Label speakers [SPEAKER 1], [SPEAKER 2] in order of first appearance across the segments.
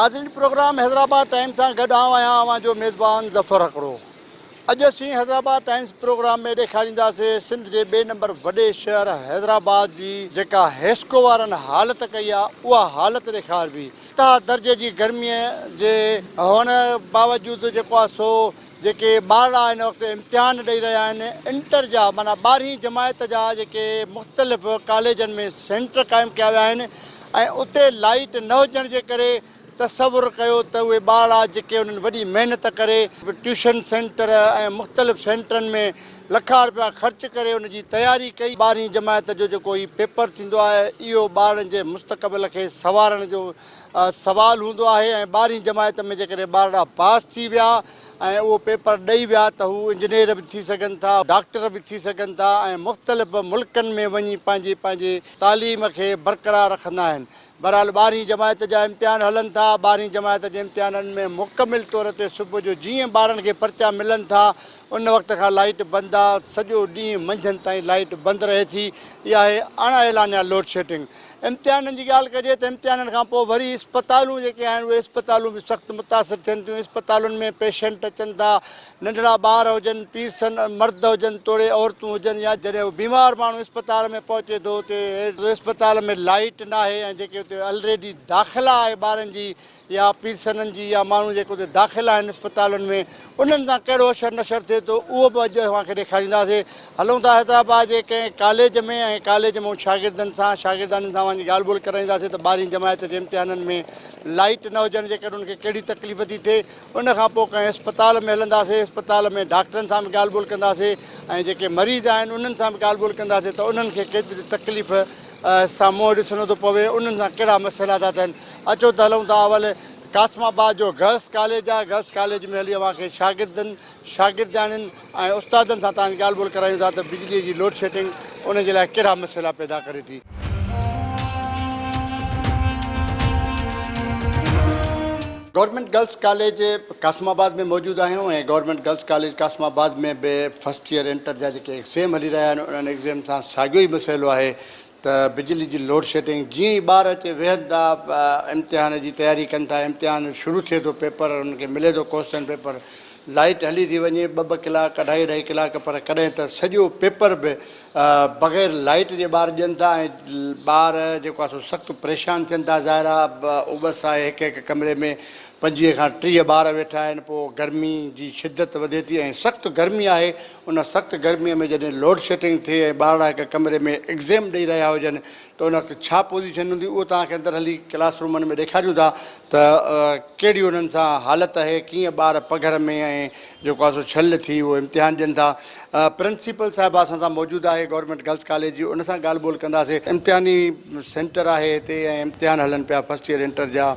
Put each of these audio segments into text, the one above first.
[SPEAKER 1] नाज़रीन programme Hyderabad times सां गॾु आहियां जो मेज़बान ज़फ़र हिकिड़ो। अॼु असीं हैदराबाद टाइम्स प्रोग्राम में ॾेखारींदासीं सिंध जे ॿिए नंबर वॾे शहर हैदराबाद जी जेका हेस्को वारनि हालत कई आहे उहा हालत ॾेखारबी। इंतिहा दर्जे जी गर्मीअ जे हुअण बावजूदि जेको आहे सो जेके ॿार हिन वक़्तु इम्तिहान ॾेई रहिया आहिनि इंटर जा माना 12वीं जमायत जा जेके मुख़्तलिफ़ कॉलेजनि में सेंटर क़ाइमु कया विया आहिनि ऐं उते लाइट न हुजण जे करे तसवुरु कयो त उहे ॿार जेके उन्हनि वॾी महिनत करे ट्यूशन सेंटर ऐं मुख़्तलिफ़ सेंटरनि में लखा रुपया ख़र्च करे उनजी तयारी कई। 12वीं जमायत जो जेको हीउ पेपर थींदो आहे इहो ॿारनि जे मुस्तक़बिल खे संवारण जो सवालु हूंदो आहे ऐं 12वीं जमायत में जेकॾहिं ॿार पास थी विया ऐं उहो पेपर ॾेई विया त हू इंजीनियर बि थी सघनि था, डॉक्टर बि थी सघनि था ऐं मुख़्तलिफ़ मुल्कनि में वञी पंहिंजी तालीम खे बरक़रार रखंदा आहिनि। बहरहाल 12वीं जमायत जा इम्तिहान हलनि था। 12वीं जमायत जे इम्तिहाननि में मुकमिल तौर ते सुबुह जो जीअं ॿारनि खे पर्चा मिलनि था उन वक़्त खां लाइट बंदि आहे, सॼो ॾींहुं मंझंदि ताईं लाइट बंदि रहे थी। इहा आहे अण ऐलानिया लोड शेडिंग। इम्तिहाननि जी ॻाल्हि कजे त इम्तिहाननि खां पोइ वरी इस्पतालूं जेके आहिनि उहे इस्पतालूं बि सख़्तु मुतासिर थियनि थियूं। इस्पतालुनि में पेशेंट अचनि था, नंढड़ा ॿार हुजनि, पीरसन मर्द हुजनि, तोड़े औरतूं हुजनि या जॾहिं बीमार माण्हू इस्पताल में पहुचे थो उते इस्पताल में लाइट न आहे ऐं जेके उते ऑलरेडी दाख़िला आहे ॿारनि जी या पीरसननि जी या माण्हू जेके उते दाख़िला आहिनि इस्पतालुनि में उन्हनि सां कहिड़ो असरु नशर थिए थो उहो बि अॼु तव्हांखे ॾेखारींदासीं। हलूं था हैदराबाद जे कंहिं कॉलेज में ऐं कॉलेज में शागिर्दनि सां शागिर्दाननि सां वञी ॻाल्हि ॿोल कराईंदासीं त 12वीं जमायत जे इम्तिहाननि में लाइट न हुजण जे करे उनखे कहिड़ी तकलीफ़ थी थिए। उनखां पोइ कंहिं इस्पताल में हलंदासीं, इस्पताल में डॉक्टरनि सां बि ॻाल्हि ॿोल कंदासीं ऐं जेके मरीज़ आहिनि उन्हनि सां बि ॻाल्हि ॿोल कंदासीं त उन्हनि खे केतिरी तकलीफ़ सां मुंहुं ॾिसणो थो पवे, उन्हनि सां कहिड़ा मसइला था थियनि। अचो त हलूं था अवल कासमाबाद जो गर्ल्स कॉलेज आहे। गर्ल्स कॉलेज में हली अव्हांखे शागिर्दाननि ऐं उस्तादनि सां तव्हांजी ॻाल्हि ॿोल करायूं था त बिजलीअ जी लोड शेडिंग उनजे लाइ कहिड़ा मसइला पैदा करे थी। गवर्नमेंट गर्ल्स कॉलेज कासमाबाद में मौजूदु आहियूं ऐं गवर्नमेंट गर्ल्स कॉलेज कासमाबाद में बि फस्ट ईयर इंटर जा जेके एग्ज़ाम हली रहिया आहिनि उन्हनि एग्ज़ाम सां साॻियो ई मसइलो आहे त बिजली जी लोड शेडिंग। जीअं ई ॿार अचे वेहनि था, इम्तिहान जी तयारी कनि था, इम्तिहान शुरू थिए थो, पेपर उनखे मिले थो क्वेश्चन पेपर, लाइट हली थी वञे 2-2 कलाक, 2.5 कलाक, पर कॾहिं त सॼो पेपर बि बग़ैर लाइट जे ॿार ॾियनि था ऐं ॿार जेको आहे सो सख़्तु परेशान थियनि था। ज़ाहिर आहे उबस आहे, हिकु कमरे में 25 खां 30 ॿार वेठा आहिनि, पोइ गर्मी जी शिदत वधे थी ऐं सख़्तु गर्मी आहे। उन सख़्तु गर्मीअ में जॾहिं लोड शेडिंग थिए ऐं ॿार हिकु कमरे में एग्ज़ाम ॾेई रहिया हुजनि त उन वक़्तु छा पोज़ीशन हूंदी उहो तव्हांखे अंदरि हली क्लासरूमनि में ॾेखारियूं था त कहिड़ी उन्हनि सां हालत आहे, कीअं ॿार पघर में ऐं जेको आहे सो छल थी उहो इम्तिहान ॾियनि था। प्रिंसिपल साहिबु असां सां मौजूदु आहे गवर्नमेंट गर्ल्स कॉलेज जी, उन सां ॻाल्हि ॿोल कंदासीं। इम्तिहानी सेंटर आहे हिते ऐं इम्तिहान हलनि पिया फस्ट ईयर इंटर जा।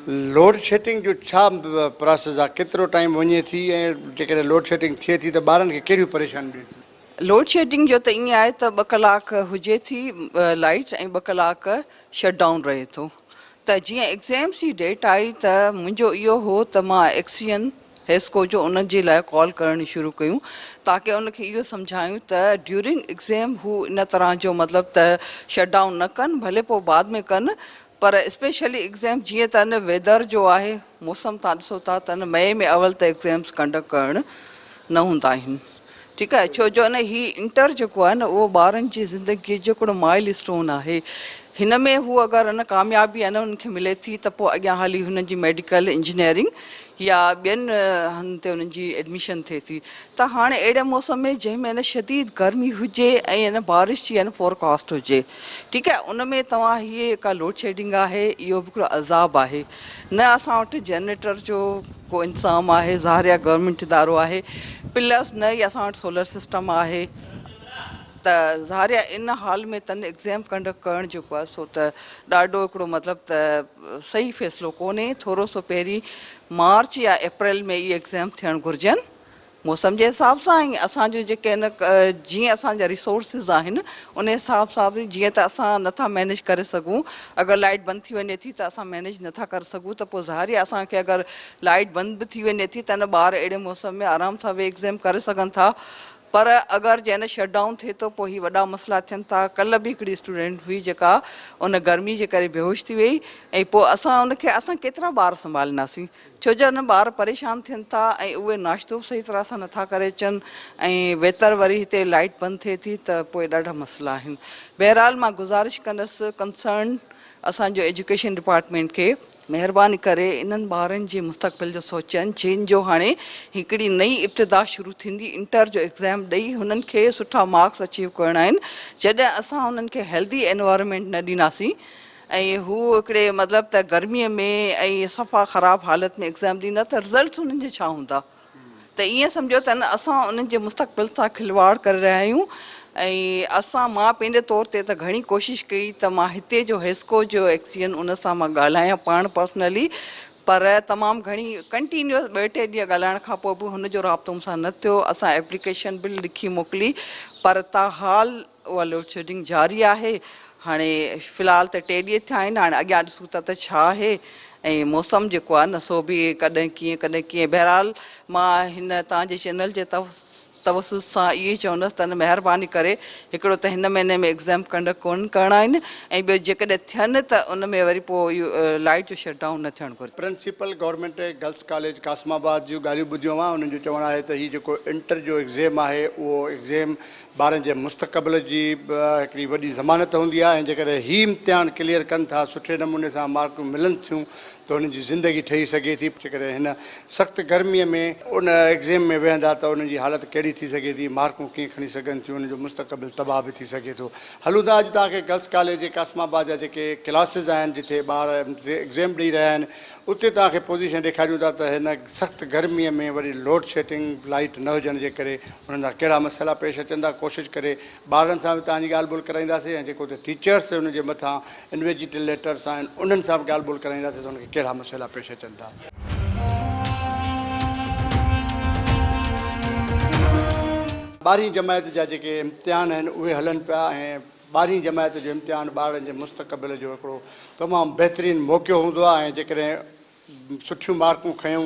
[SPEAKER 1] लोड शेडिंग जो छा प्रोसेस आहे, केतिरो टाइम वञे थी ऐं जेकॾहिं लोड शेडिंग थिए थी त ॿारनि खे कहिड़ियूं परेशानियूं थिए थी?
[SPEAKER 2] लोड शेडिंग जो त ईअं आहे त 2 कलाक हुजे थी लाइट ऐं 2 कलाक शट डाउन रहे थो। त जीअं एग्ज़ाम्स जी डेट आई त मुंहिंजो इहो हो त मां एक्सियन हेस्को जो उन जे लाइ कॉल करणी शुरू कयूं ताकी उनखे इहो सम्झायूं त ड्यूरिंग एग्ज़ाम हू इन तरह जो मतिलबु त शट डाउन न कनि, भले पोइ बाद में कनि, पर स्पेशली एग्ज़ाम जीअं त न वेदर जो आहे, मौसम तव्हां ॾिसो था त न मई में अवल त एग्ज़ाम्स कंडक्ट करणु न हूंदा आहिनि। ठीकु आहे, छो जो न हीउ इंटर जेको आहे न उहो ॿारनि जी ज़िंदगीअ जो हिकिड़ो माइल स्टोन आहे। हिन में हू अगरि न कामयाबी आहे न उनखे मिले थी त पोइ अॻियां हली हुननि जी मेडिकल इंजीनियरिंग या ॿियनि हंधि ते उन्हनि जी एडमिशन थिए थी। त हाणे अहिड़े मौसम में जंहिंमें न शदीद गर्मी हुजे ऐं न बारिश जी फोरकास्ट हुजे, ठीकु आहे, उन में तव्हां हीअ जेका लोड शेडिंग आहे इहो बि हिकिड़ो अज़ाब आहे। न असां वटि जनरेटर जो को इंतज़ाम आहे, ज़ाहिर गवर्नमेंट इदारो आहे, प्लस न ई असां वटि सोलर सिस्टम आहे। त ज़ाहिर इन हाल में तन एग्ज़ाम कंडक्ट करणु जेको आहे सो त ॾाढो हिकिड़ो मतिलबु त सही फ़ैसिलो कोन्हे। थोरो सो पहिरीं मार्च या अप्रैल में इहे एग्ज़ाम थियणु घुरिजनि मौसम जे हिसाब सां ऐं असांजो जेके आहिनि जीअं असांजा रिसोर्सिस आहिनि उन हिसाब सां बि जीअं त असां नथा मैनेज करे सघूं, अगरि लाइट बंदि थी वञे थी त असां मैनेज नथा करे सघूं त पोइ ज़ाहिर असांखे अगरि लाइट बंदि बि थी वञे थी त न ॿार अहिड़े मौसम में आराम सां बि एग्ज़ाम करे सघनि था। पर अगरि जंहिं शटडाउन थिए थो पोइ ही वॾा मसइला थियनि था। कल्ह बि हिकिड़ी स्टूडेंट हुई जेका उन गर्मी जे करे बेहोश थी वई ऐं पोइ असां केतिरा ॿार संभालींदासीं, छो जो न ॿार परेशान थियनि था ऐं उहे नाश्तो बि सही तरह सां नथा करे अचनि ऐं वेतर वरी हिते लाइट बंदि थिए थी त पोइ ॾाढा मसइला आहिनि। बहरहाल मां गुज़ारिश कंदसि कंसर्न असांजो एजुकेशन डिपार्टमेंट खे महिरबानी करे इन्हनि ॿारनि जे मुस्तक़बिल जो सोचनि, जिन जो हाणे हिकिड़ी नई इब्तिदा शुरू थींदी इंटर जो एग्ज़ाम ॾेई हुननि खे सुठा मार्क्स अचीव करणा आहिनि। जॾहिं असां हुननि खे हेल्दी एनवायरमेंट न ॾींदासीं ऐं हू हिकिड़े मतिलबु त गर्मीअ में ऐं सफ़ा ख़राबु हालत में एग्ज़ाम ॾींदा त रिज़ल्ट्स हुननि जे छा हूंदा। त ईअं सम्झो त न असां उन्हनि जे मुस्तक़बिल सां खिलवाड़ करे रहिया आहियूं ऐं मां पंहिंजे तौर ते त घणी कोशिशि कई त मां हिते जो हेस्को जो एक्सियन उन सां मां ॻाल्हायां पाण पर्सनली, पर तमामु घणी कंटिन्यूअस 2-3 ॾींहं ॻाल्हाइण खां पोइ बि हुनजो राब्तो मूंसां न थियो। असां एप्लीकेशन बि लिखी मोकिली पर ताहाल उहा लोड शेडिंग जारी आहे। हाणे फ़िलहालु त 3 ॾींहं थिया आहिनि, हाणे अॻियां ॾिसूं था त छा आहे ऐं मौसम जेको आहे न सो बि कॾहिं कीअं। बहरहाल मां हिन तव्हांजे चैनल जे तवसुस सां इहो ई चवंदसि त महिरबानी करे हिकिड़ो त हिन महीने में एग्ज़ाम कंडक्ट कोन करणा आहिनि ऐं ॿियो जेकॾहिं थियनि त उन में वरी पोइ इहो लाइट जो शटडाउन न थियणु घुरिजे।
[SPEAKER 1] Principal government girls college Qasimabad जूं ॻाल्हियूं ॿुधियूं हुआ। उन्हनि जो चवणु आहे त हीउ जेको इंटर जो एग्ज़ाम आहे उहो एग्ज़ाम ॿारनि जे मुस्तक़बिल जी हिकिड़ी वॾी ज़मानत हूंदी आहे ऐं जेकॾहिं हीउ इम्तिहान क्लियर कनि था, सुठे नमूने सां मार्कूं मिलनि थियूं त उन्हनि जी ज़िंदगी ठही सघे थी। जेकॾहिं हिन सख़्तु गर्मीअ में उन एग्ज़ाम में वेहंदा त उन्हनि जी हालत कहिड़ी थी सघे थी, मार्कूं कीअं खणी सघनि थियूं, उन्हनि जो मुस्तक़बिल तबाह बि थी सघे थो। हलूं था अॼु तव्हांखे गर्ल्स कॉलेज जे कासमाबाद जा जेके क्लासिस आहिनि जिथे ॿार एग्ज़ाम ॾेई रहिया आहिनि उते तव्हांखे पोज़ीशन ॾेखारियूं था त हिन सख़्तु गर्मीअ में वरी लोड शेडिंग लाइट न हुजण जे करे उन्हनि जा कहिड़ा मसइला पेश अचनि था। कोशिशि करे ॿारनि सां बि तव्हांजी ॻाल्हि ॿोल कराईंदासीं ऐं जेको त टीचर्स उन जे मथां इन्विजिलेटर्स आहिनि उन्हनि सां बि ॻाल्हि ॿोल कराईंदासीं त उनखे कहिड़ा मसइला पेश अचनि था। 12वीं जमायत जा जेके इम्तिहान आहिनि उहे हलनि पिया ऐं 12वीं जमायत जो इम्तिहान ॿारनि जे मुस्तक़बिल जो हिकिड़ो तमामु बहितरीनु मौक़ो हूंदो आहे ऐं जेकॾहिं सुठियूं मार्कूं खयूं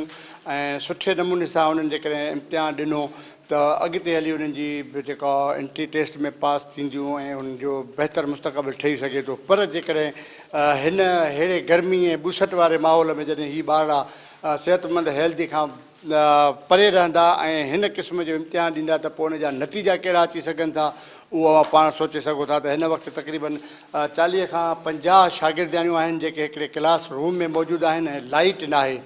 [SPEAKER 1] ऐं सुठे नमूने सां उन्हनि जेकॾहिं इम्तिहान ॾिनो त अॻिते हली उन्हनि जी जेका एंट्री टेस्ट में पास थींदियूं ऐं उन्हनि जो बहितरु मुस्तक़बिल ठही सघे थो। पर जेकॾहिं हिन अहिड़े गर्मी ऐं ॿुसट वारे माहौल में जॾहिं हीअ ॿार सिहतमंद हेल्दी खां परे रहंदा ऐं हिन क़िस्म जो इम्तिहान ॾींदा त पोइ उन जा नतीजा कहिड़ा अची सघनि था उहो पाण सोचे सघो था। त हिन वक़्तु तक़रीबन 40 खां 50 शागिर्दियाणियूं आहिनि जेके हिकिड़े क्लास रूम में मौजूदु आहिनि ऐं लाइट न आहे।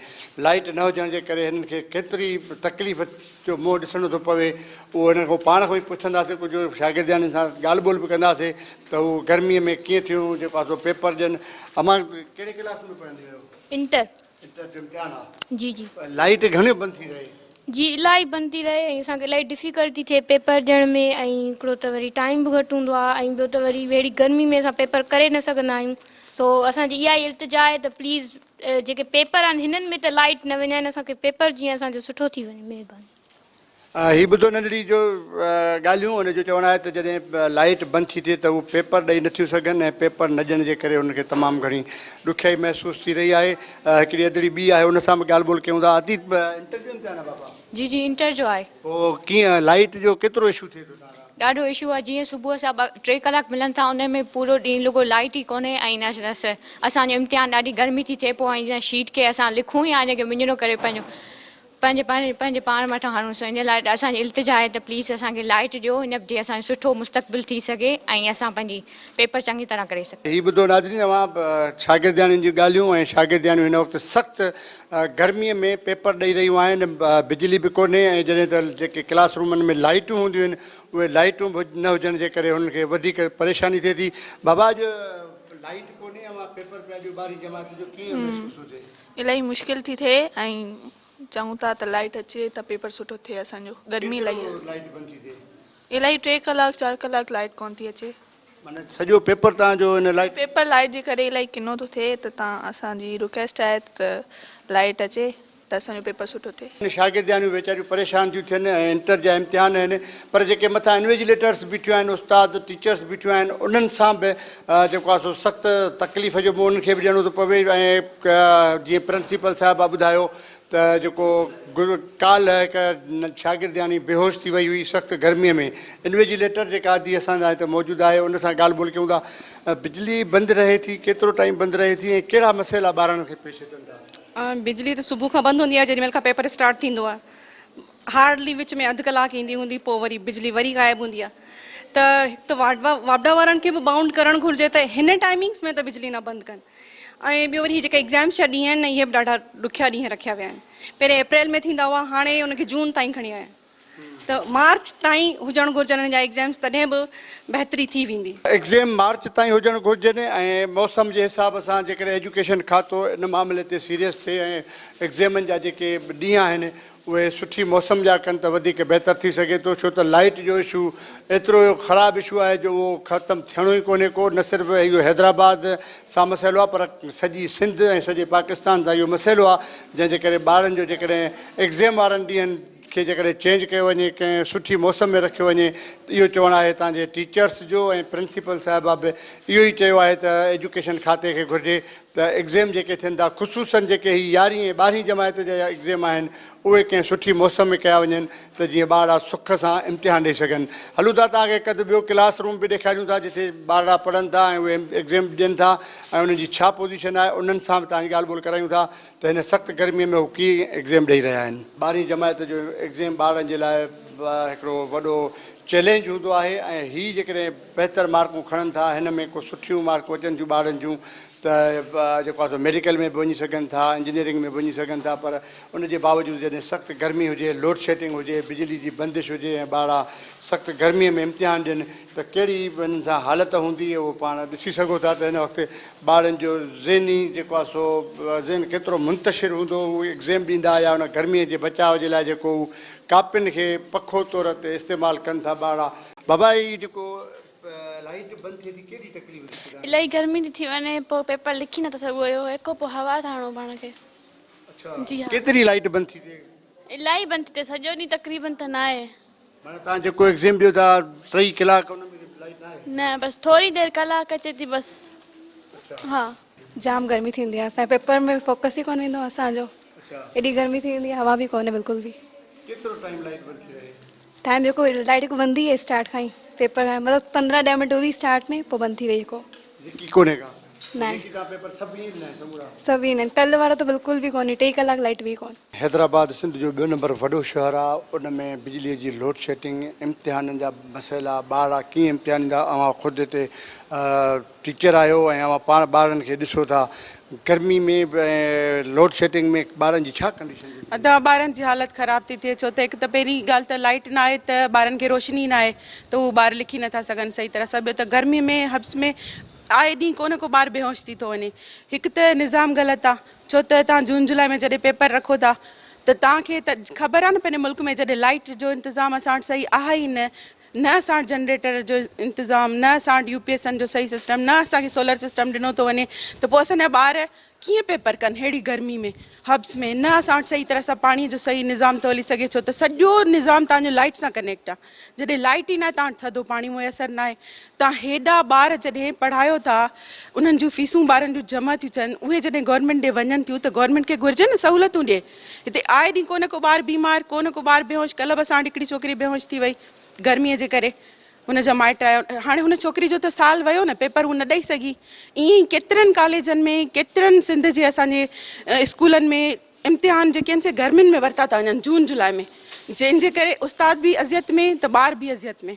[SPEAKER 1] लाइट न हुजण जे करे हिननि खे केतिरी तकलीफ़ जो मुंहुं ॾिसणो थो पवे उहो हिन खां पाण खां ई पुछंदासीं, कुझु शागिर्दियाणियुनि सां ॻाल्हि ॿोल बि कंदासीं त हू गर्मीअ में कीअं थियूं जेको आहे सो पेपर ॾियनि। अमां कहिड़े क्लास में पढ़ंदी आहियो?
[SPEAKER 3] इंटर।
[SPEAKER 1] इंटर जो इम्तिहान आहे?
[SPEAKER 3] जी जी
[SPEAKER 1] लाइट घणियूं बंदि थी रहे?
[SPEAKER 3] जी इलाही बंदि थी रहे ऐं असांखे इलाही डिफ़िकल्ट थी थिए पेपर ॾियण में ऐं हिकिड़ो त वरी टाइम बि घटि हूंदो आहे ऐं ॿियो त वरी अहिड़ी गर्मी में असां पेपर करे न सघंदा आहियूं। सो असांजी इहा ई इल्तिजा आहे त प्लीज़ जेके पेपर आहिनि हिननि में त लाइट न वञाइनि, असांखे पेपर जीअं असांजो सुठो थी वञे, महिरबानी।
[SPEAKER 1] हीअ ॿुधो नंढड़ी जो ॻाल्हियूं उनजो चवणु आहे त जॾहिं लाइट बंदि थी थिए त उहे पेपर ॾेई नथियूं सघनि ऐं पेपर न ॾियण जे करे उनखे तमामु घणी ॾुखियाई महसूसु थी रही आहे। हिकिड़ी अदड़ी ॿी आहे उन सां बि ॻाल्हि ॿोल कयूं था। अदी इंटर जो इम्तिहान आहे बाबा?
[SPEAKER 4] जी जी इंटर जो आहे।
[SPEAKER 1] पोइ कीअं लाइट जो केतिरो इशू थिए थो तव्हां?
[SPEAKER 4] ॾाढो इशू आहे। जीअं सुबुह सां 3 कलाक मिलनि था उन में पूरो ॾींहुं रुगो लाइट ई कोन्हे ऐं न रस असांजो इम्तिहान ॾाढी गर्मी थी थिए पोइ ऐं शीट खे असां लिखूं या हिनखे मिञणो करे पंहिंजे पाण मथां हणूं। सो इन लाइ असांजी इल्तिजा आहे त प्लीज़ असांखे लाइट ॾियो, हिन ते असांजो सुठो मुस्तक़बिल थी सघे ऐं असां पंहिंजी पेपर चङी तरह करे सघूं।
[SPEAKER 1] हीअ ॿुधो नाज़रीन, अवां शागिर्दियाणियुनि जूं ॻाल्हियूं ऐं शागिर्दियाणियूं हिन वक़्तु सख़्तु गर्मीअ में पेपर ॾेई रहियूं आहिनि। बिजली बि कोन्हे ऐं जॾहिं त जेके क्लास रूमनि में लाइटूं हूंदियूं आहिनि उहे लाइटूं न हुजण जे करे हुननि खे वधीक परेशानी थिए थी। बाबा अॼु लाइट कोन्हे, अवां पेपर पिया ॾियो 12वीं जमात जो, कीअं महसूसु थो थिए?
[SPEAKER 5] इलाही मुश्किल थी थिए ऐं चऊं था त लाइट अचे त पेपर सुठो थिए असांजो। गर्मी इलाही
[SPEAKER 1] लाइट बंदि थी थिए?
[SPEAKER 5] इलाही 3 कलाक 4 कलाक लाइट कोन थी अचे।
[SPEAKER 1] माना सॼो पेपर तव्हांजो हिन लाइट
[SPEAKER 5] पेपर लाइट जे करे इलाही किनो थो थिए त तव्हां असांजी रिक्वेस्ट आहे त लाइट अचे त असांजो पेपर सुठो थिए।
[SPEAKER 1] शागिर्दियाणियूं वेचारियूं परेशान थियूं थियनि ऐं इंटर जा इम्तिहान आहिनि पर जेके मथां इन्विजिलेटर्स बीठियूं आहिनि, उस्ताद टीचर्स बीठियूं आहिनि, उन्हनि सां बि जेको आहे सो सख़्तु तकलीफ़ जो मुंहुं उन्हनि खे बि ॾियणो थो पवे ऐं जीअं प्रिंसिपल साहिबु ॿुधायो त जेको काल हिकु शागिर्द यानी बेहोश थी वई हुई सख़्तु गर्मीअ में, इन्विजिलेटर जेका आदि असांजा हिते मौजूदु आहे उन सां ॻाल्हि ॿोल कयूं था। बिजली बंदि रहे थी, केतिरो टाइम बंदि रहे थी ऐं कहिड़ा मसइला ॿारनि खे पेश अचनि था?
[SPEAKER 6] बिजली त सुबुह खां बंदि हूंदी आहे, जेॾी महिल खां पेपर स्टार्ट थींदो आहे। हार्डली विच में अधु कलाकु ईंदी हूंदी, पोइ वरी बिजली वरी ग़ाइबु हूंदी आहे। त हिकु त वापडा वारनि खे बि बाउंड करणु घुरिजे त हिन टाइमिंग्स में त बिजली न बंदि कनि। ऐं ॿियो वरी जेके एग्ज़ाम्स जा ॾींहं आहिनि न, इहे बि ॾाढा ॾुखिया ॾींहं रखिया विया आहिनि। पहिरें अप्रैल में थींदा हुआ, हाणे उनखे जून ताईं खणी आया आहिनि। त मार्च ताईं हुजणु घुरिजनि हिन जा एग्ज़ाम्स, तॾहिं बि बहितरी थी वेंदी।
[SPEAKER 1] एग्ज़ाम मार्च ताईं हुजणु घुरिजनि ऐं मौसम जे हिसाब सां जेकॾहिं एजुकेशन खातो इन मामले ते सीरियस थिए ऐं एग्ज़ामनि जा जेके ॾींहं आहिनि उहे सुठी मौसम जा कनि त वधीक बहितर थी सघे थो। छो त लाइट जो इशू एतिरो ख़राबु इशू आहे जो उहो ख़तमु थियणो ई कोन्हे को। न सिर्फ़ु इहो हैदराबाद सां मसइलो आहे, पर सॼी सिंध ऐं सॼे पाकिस्तान सां इहो मसइलो आहे, जंहिंजे करे ॿारनि जो जेकॾहिं एग्ज़ाम वारनि ॾींहंनि खे जेकॾहिं चेंज कयो वञे, कंहिं सुठी मौसम में रखियो वञे, इहो चवणु आहे तव्हांजे टीचर्स जो ऐं प्रिंसिपल साहिबा बि इहो ई चयो आहे त एजुकेशन खाते खे घुरिजे त एग्ज़ाम जेके थियनि था, ख़ुशूसनि जेके हीअ 11हीं ऐं 12हीं जमायत जा एग्ज़ाम आहिनि, उहे कंहिं सुठी मौसम में कया वञनि त जीअं ॿार सुख सां इम्तिहान ॾेई सघनि। हलूं था, तव्हांखे हिकु अधु ॿियो क्लास रूम बि ॾेखारियूं था जिते ॿार पढ़नि था ऐं उहे एग्ज़ाम ॾियनि था ऐं उन्हनि जी छा पोज़ीशन आहे, उन्हनि सां बि तव्हांजी ॻाल्हि ॿोल करायूं था त हिन सख़्तु गर्मीअ में हू कीअं एग्ज़ाम ॾेई रहिया आहिनि। 12हीं जमायत जो एग्ज़ाम ॿारनि जे लाइ हिकिड़ो वॾो चैलेंज हूंदो आहे ऐं हीअ जेकॾहिं बहितर मार्कूं खणनि था, हिन में को सुठियूं मार्कूं अचनि थियूं ॿारनि जूं त जेको आहे सो मेडिकल में बि वञी सघनि था, इंजीनियरिंग में बि वञी सघनि था। पर उनजे बावजूदि जॾहिं सख़्तु गर्मी हुजे, लोड शेडिंग हुजे, बिजली जी बंदिश हुजे ऐं ॿार सख़्तु गर्मीअ में इम्तिहान ॾियनि त कहिड़ी हिननि सां हालत हूंदी, उहो पाण ॾिसी सघो था त हिन वक़्तु ॿारनि जो ज़हनी जेको आहे सो ज़हन केतिरो मुंतशिर हूंदो, उहे एग्ज़ाम ॾींदा या उन गर्मीअ जे बचाव जे लाइ जेको कापियुनि खे पखो तौर ते इस्तेमालु कनि था ॿार। बाबा ही जेको लाइट बंदि थिए थी, कहिड़ी तकलीफ़ थी?
[SPEAKER 3] इलाही गर्मी थी वञे, पोइ पेपर लिखी नथा सघो, हिकु पोइ हवा था हणो पाण खे।
[SPEAKER 1] अच्छा,
[SPEAKER 3] जी हाँ।
[SPEAKER 1] केतिरी लाइट बंदि थी थिए?
[SPEAKER 3] इलाही बंदि थी थिए, सॼो ॾींहुं तक़रीबन त न आहे।
[SPEAKER 1] माना तव्हां जेको एग्ज़ाम ॾियो था 3 कलाक उन में लाइट न आहे?
[SPEAKER 3] न, बसि थोरी देरि कलाक अचे थी बसि। हा,
[SPEAKER 7] जाम गर्मी थींदी आहे, असांजे पेपर में फोकस ई कोन वेंदो आहे असांजो। एॾी गर्मी थी वेंदी आहे, हवा बि कोन्हे बिल्कुलु बि।
[SPEAKER 1] केतिरो टाइम लाइट बंदि थी रहे?
[SPEAKER 7] टाइम जेको लाइट जेको बंदि आहे स्टार्ट खां ई पेपर खां, मतिलबु 15-10 मिंट हुई स्टार्ट में, पोइ बंदि थी वई। को
[SPEAKER 1] जेकी कोन्हे का
[SPEAKER 7] न,
[SPEAKER 1] पेपर सभु ईअं न समूरा
[SPEAKER 7] सभु ईअं आहिनि। कल्ह वारो त बिल्कुलु बि कोन्हे, 2 कलाक लाइट बि कोन।
[SPEAKER 1] हैदराबाद सिंध जो 2 नंबर वॾो शहर आहे, उन में बिजलीअ जी लोड शेडिंग, इम्तिहाननि जा मसइला, ॿार कीअं इम्तिहान ॾींदा। अवां ख़ुदि हिते टीचर आहियो ऐं अवां पाण ॿारनि खे ॾिसो था, गर्मी में लोड शेडिंग में ॿारनि जी छा कंडीशन?
[SPEAKER 6] ॿारनि जी हालत ख़राब थी थिए, छो त हिकु त पहिरीं ॻाल्हि त लाइट न आहे त ॿारनि खे रोशनी न आहे त उहे ॿार लिखी नथा सघनि सही तरह सां। ॿियो त गर्मीअ में हब्स में आए ॾींहुं को न को ॿार बेहोश थी थो वञे। हिकु त निज़ाम ग़लति आहे, छो त तव्हां जून जुलाई में जॾहिं पेपर रखो था त तव्हांखे त ख़बर आहे न पंहिंजे मुल्क में जॾहिं लाइट जो इंतज़ाम असां वटि सही आहे ई न असां वटि जनरेटर जो इंतज़ाम, न असां वटि UPSN जो सही सिस्टम, न असांखे सोलर सिस्टम ॾिनो थो वञे, त पोइ असांजा ॿार कीअं पेपर कनि अहिड़ी गर्मी में हब्स में? न असां वटि सही तरह सां पाणीअ जो सही निज़ाम थो हली सघे, छो त सॼो निज़ाम तव्हांजो लाइट सां कनेक्ट आहे। जॾहिं लाइट ई न आहे, तव्हां वटि थधो पाणी मुयसरु न आहे। तव्हां हेॾा ॿार जॾहिं पढ़ायो था, उन्हनि जूं फीसूं ॿारनि जूं जमा थियूं थियनि, उहे जॾहिं गवर्नमेंट ॾे वञनि थियूं त गवर्नमेंट खे घुरिजे न सहूलियतूं ॾिए। हिते आए ॾींहुं को न को ॿार बीमार, को न को ॿार बेहोश। कल्ह बि असां वटि हिकिड़ी छोकिरी बेहोश थी वई गर्मीअ जे करे, हुनजा माइट आयो। हाणे हुन छोकिरी जो त साल वियो न, पेपर हू न ॾेई सघी। ईअं ई केतिरनि कॉलेजनि में, केतिरनि सिंध जे असांजे स्कूलनि में इम्तिहान जेके आहिनि से गर्मियुनि में वरिता था वञनि, जून जुलाई में, जंहिंजे करे उस्ताद बि अज़ियत में त ॿार बि अज़ियत में।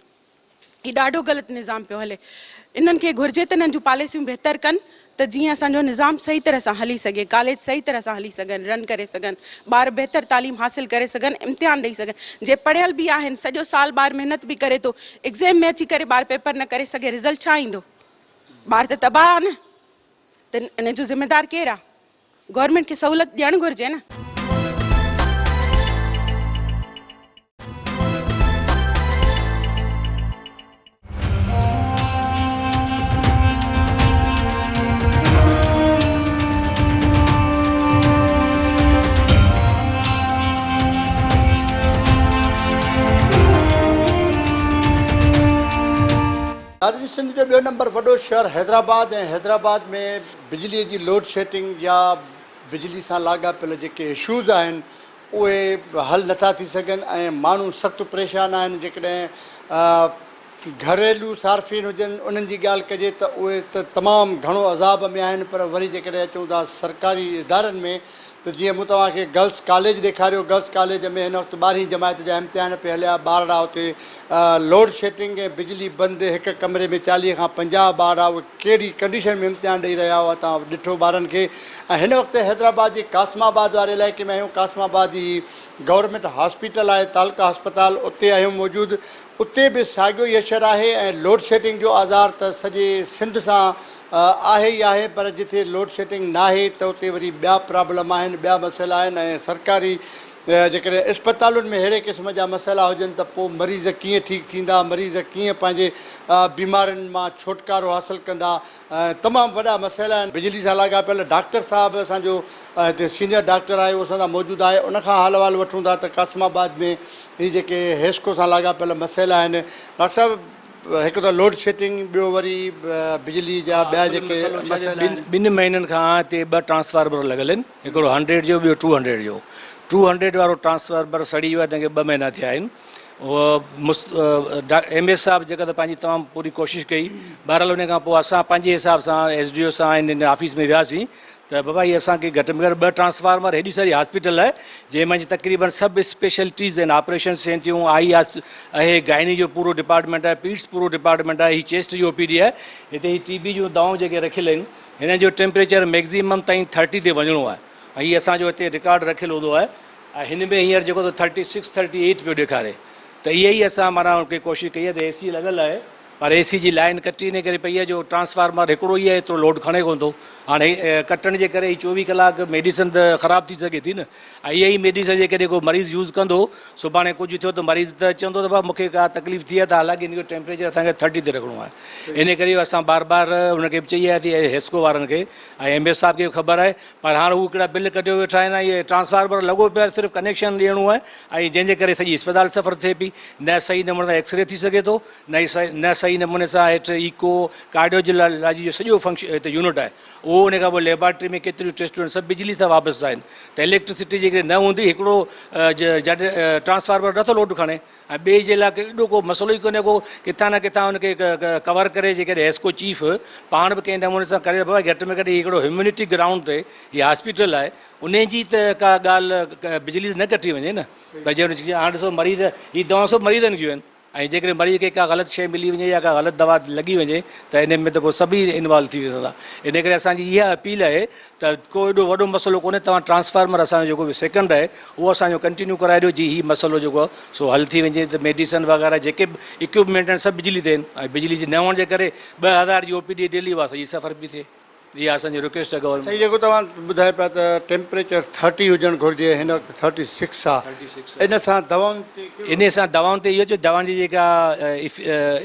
[SPEAKER 6] हीउ ॾाढो ग़लति निज़ाम पियो हले। इन्हनि खे घुरिजे त इन्हनि जूं पॉलिसियूं बहितर कनि त जीअं असांजो निज़ाम सही तरह सां हली सघे, कॉलेज सही तरह सां हली सघनि, रन करे सघनि, ॿार बहितर तालीम हासिलु करे सघनि, इम्तिहान ॾेई सघनि। जे पढ़ियल बि आहिनि, सॼो साल ॿार महिनत बि करे थो, एग्ज़ाम में अची करे ॿार पेपर न करे सघे, रिज़ल्ट छा ईंदो? ॿार त तबाह आहे न। त इन जो ज़िम्मेदार केरु आहे? गवर्नमेंट खे सहूलियत ॾियणु घुरिजे न।
[SPEAKER 1] नाज़रीन, सिंध जो 2 नंबर वॾो शहर हैदराबाद ऐं हैदराबाद में बिजलीअ जी लोड शेडिंग या बिजली सां लाॻापियल जेके इशूज़ आहिनि उहे हल नथा थी सघनि ऐं माण्हू सख़्तु परेशान आहिनि। जेकॾहिं घरेलू सार्फ़िन हुजनि उन्हनि जी ॻाल्हि कजे त उहे त तमामु घणो अज़ाब में आहिनि। पर वरी जेकॾहिं अचूं था सरकारी इदारनि में त जीअं मूं तव्हांखे गर्ल्स कॉलेज ॾेखारियो, गर्ल्स कॉलेज में हिन वक़्तु 12वीं जमात जा इम्तिहान पिया हलिया, ॿार उते लोड शेडिंग ऐं बिजली बंदि, हिकु कमरे में 40 खां 50 ॿार उहे कहिड़ी कंडीशन में इम्तिहान ॾेई रहिया हुआ तव्हां ॾिठो ॿारनि खे। ऐं हिन वक़्तु हैदराबाद जे कासमाबाद वारे इलाइक़े में आहियूं। कासमाबाद जी गवर्नमेंट हॉस्पिटल आहे, तालुका अस्पताल, उते आहियूं मौजूदु। उते बि साॻियो ई असरु आहे ऐं लोड शेडिंग जो आज़ार त सॼे सिंध सां आहे ई आहे। पर जिथे लोड शेडिंग न आहे त उते वरी ॿिया प्रॉब्लम आहिनि, ॿिया मसइला आहिनि। ऐं सरकारी जेकॾहिं इस्पतालुनि में अहिड़े क़िस्म जा मसइला हुजनि त पोइ मरीज़ कीअं ठीकु थींदा, मरीज़ कीअं पंहिंजे बीमारियुनि मां छुटकारो हासिलु कंदा, तमामु वॾा मसइला आहिनि। बिजली सां लाॻापियल डॉक्टर साहिबु असांजो हिते सीनियर डॉक्टर आहे, उहो असां सां मौजूदु आहे। उनखां हाल अहिवाल वठूं था त कासमाबाद में हीअ जेके हेस्को सां लाॻापियल मसइला आहिनि। डॉक्टर साहिबु, हिकु त लोड शेडिंग, ॿियो वरी बिजली जा ॿिया जेके मसइला आहिनि।
[SPEAKER 8] 2 महीननि खां हिते 2 ट्रांसफार्मर लॻल आहिनि, हिकिड़ो 100 जो, ॿियो 200 जो। 200 वारो ट्रांसफार्मर सड़ी वियो आहे, तंहिंखे 2 महीना थिया आहिनि। उहो MS साहिबु जेका त पंहिंजी तमामु पूरी कोशिशि कई। बहरहाल उन खां पोइ असां पंहिंजे हिसाब सां SDO सां इन ऑफिस में वियासीं त बाबा हीअ असांखे घटि में घटि 2 ट्रांसफार्मर, हेॾी सारी हॉस्पिटल आहे जंहिंमें तक़रीबन सभु स्पेशलिटीज़ आहिनि, ऑपरेशन थियनि थियूं, आई आहे, गाइनी जो पूरो डिपार्टमेंट आहे, पीट्स पूरो डिपार्टमेंट आहे, हीअ चेस्ट जो OPD आहे। हिते ही TB जूं दवाऊं जेके रखियल आहिनि, हिन जो टेम्परेचर मैक्ज़िमम ताईं 30 ते वञिणो आहे। ऐं हीअ असांजो हिते रिकॉर्ड रखियलु हूंदो आहे। ऐं हिन में हींअर जेको 36, 38 पियो ॾेखारे। त इहा ई असां माना उनखे कोशिशि कई आहे त AC लॻल आहे, पर AC जी लाइन कटी इन करे पई आहे जो ट्रांसफार्मर हिकिड़ो ई आहे, एतिरो लोड खणे कोन थो। हाणे कटण जे करे 24 कलाक मेडिसन त ख़राबु थी सघे थी न। ऐं इहा ई मेडिसन जेकॾहिं को मरीज़ यूज़ कंदो, सुभाणे कुझु थियो त मरीज़ त चवंदो त भाउ मूंखे का तकलीफ़ थी आहे, त हालांकि हिन जो टेम्परेचर असांखे 30 ते रखिणो आहे। इन करे असां बार बार हुनखे बि चई आयासीं हेस्को वारनि खे, ऐं MS साहिब खे ख़बर आहे। पर हाणे हू हिकिड़ा बिल कढियो वेठा आहिनि। इहे ट्रांसफार्मर लॻो पियो आहे, सिर्फ़ु कनेक्शन ॾियणो आहे, ऐं जंहिंजे करे सॼी इस्पताल सफ़र थिए पई। न सही नमूने सां एक्सरे थी सघे थो, न सही नमूने सां हेठि इको कार्डियोलॉजी जो सॼो फंक्शन हिते यूनिट आहे उहो। उन खां पोइ लेबॉरेटरी में केतिरियूं टेस्टूं आहिनि, सभु बिजली सां वाबस्तु आहिनि। त इलेक्ट्रिसिटी जेकॾहिं न हूंदी, हिकिड़ो ट्रांसफार्मर नथो लोड खणे। ऐं ॿिए जे लाइ एॾो को मसइलो ई कोन्हे, को किथां न किथां हुनखे कवर करे जेकॾहिं हेस्को चीफ पाण बि कंहिं नमूने सां करे, बाबा घटि में घटि हिकिड़ो ह्यूमिनिटी ग्राउंड ते हीअ हॉस्पिटल आहे, उन जी त का ॻाल्हि बिजली न कटी वञे न। त जीअं हाणे ॾिसो मरीज़, हीअ दवाऊं सभु मरीज़नि जूं आहिनि, ऐं जेकॾहिं मरीज़ खे का ग़लति शइ मिली वञे या का ग़लति दवा लॻी वञे त इन में त पोइ सभई इन्वॉल्व थी वेंदा। इन करे असांजी इहा अपील आहे त को एॾो वॾो मसइलो कोन्हे, तव्हां ट्रांसफार्मर असांजो जेको बि सेकेंड आहे उहो असांजो कंटिन्यू कराए ॾियो, जी हीउ मसइलो जेको आहे सो हल थी वञे। त मेडिसन वग़ैरह जेके बि इक्विपमेंट आहिनि सभु बिजली ते आहिनि, ऐं बिजली जे न हुअण जे करे 2000 जी OPD डेली उहा सॼी सफ़र बि थिए। इहा असांजी रिक्वेस्ट आहे गवर्नमेंट।
[SPEAKER 1] सही, जेको तव्हां ॿुधाए पिया त टेम्परेचर 30 हुजणु घुरिजे, हिन वक़्तु 36 आहे। इन सां
[SPEAKER 8] दवाउनि ते इहो दवाउनि जी जेका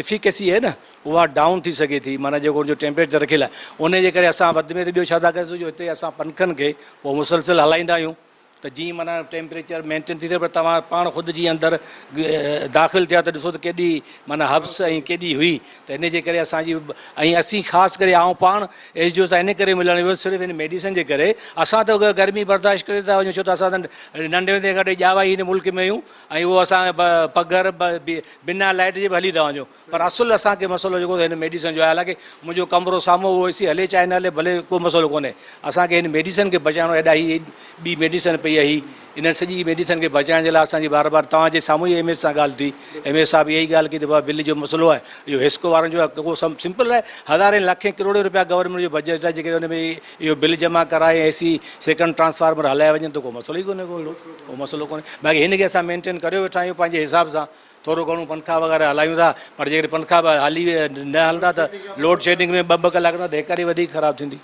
[SPEAKER 8] इफिकेसी आहे न, उहा डाउन थी सघे थी। माना जेको उनजो टेम्परेचर रखियलु आहे, उन जे करे असां वधि में वधि ॿियो छा था करे सघूं, हिते असां पंखनि खे पोइ मुसलसिल हलाईंदा आहियूं त जीअं माना टेम्परेचर मेंटेन थी थिए। पर तव्हां पाण ख़ुदि जीअं अंदरि दाख़िलु थिया त ॾिसो त केॾी माना हब्स ऐं केॾी हुई। त इन जे करे असांजी, ऐं असीं ख़ासि करे आऊं पाण SDO सां इन करे मिलणु वियो, सिर्फ़ु हिन मेडिसन जे करे। असां त गर्मी बर्दाश्त करे था वञूं, छो त असां त नंढे हूंदे खां ॼावा ई हिन मुल्क में आहियूं, ऐं उहो असां पघर बिना लाइट जे बि हली था वञूं। पर असुलु असांखे मसइलो जेको हिन मेडिसन जो आहे, हालांकि मुंहिंजो कमिरो साम्हूं उहो AC हले चाहे न हले, भले को मसइलो कोन्हे। असांखे हिन मेडिसन खे बचाइणो, हेॾा ही ॿी मेडिसन पई आहे, ही इन सॼी मेडिसन खे बचाइण जे लाइ असांजी बार बार तव्हांजे साम्हूं ई MS सां ॻाल्हि थी। MS साहिबु इहा ई ॻाल्हि कई त बाबा बिल जो मसइलो आहे, इहो हेस्को वारनि जो आहे। को सिंपल आहे, हज़ारे लखे करोड़े रुपया गवर्नमेंट जो बजट आहे, जेकॾहिं हुन में इहो बिल जमा कराए AC सेकेंड ट्रांसफार्मर हलाए वञनि त को मसइलो ई कोन्हे, को मसइलो कोन्हे। बाक़ी हिनखे असां मेंटेन करे वेठा आहियूं पंहिंजे हिसाब सां, थोरो घणो पंखा वग़ैरह हलायूं था। पर जेकॾहिं पंखा हली न हलंदा त लोड शेडिंग में 2-2 कलाक त हेकारी वधीक ख़राबु थींदी।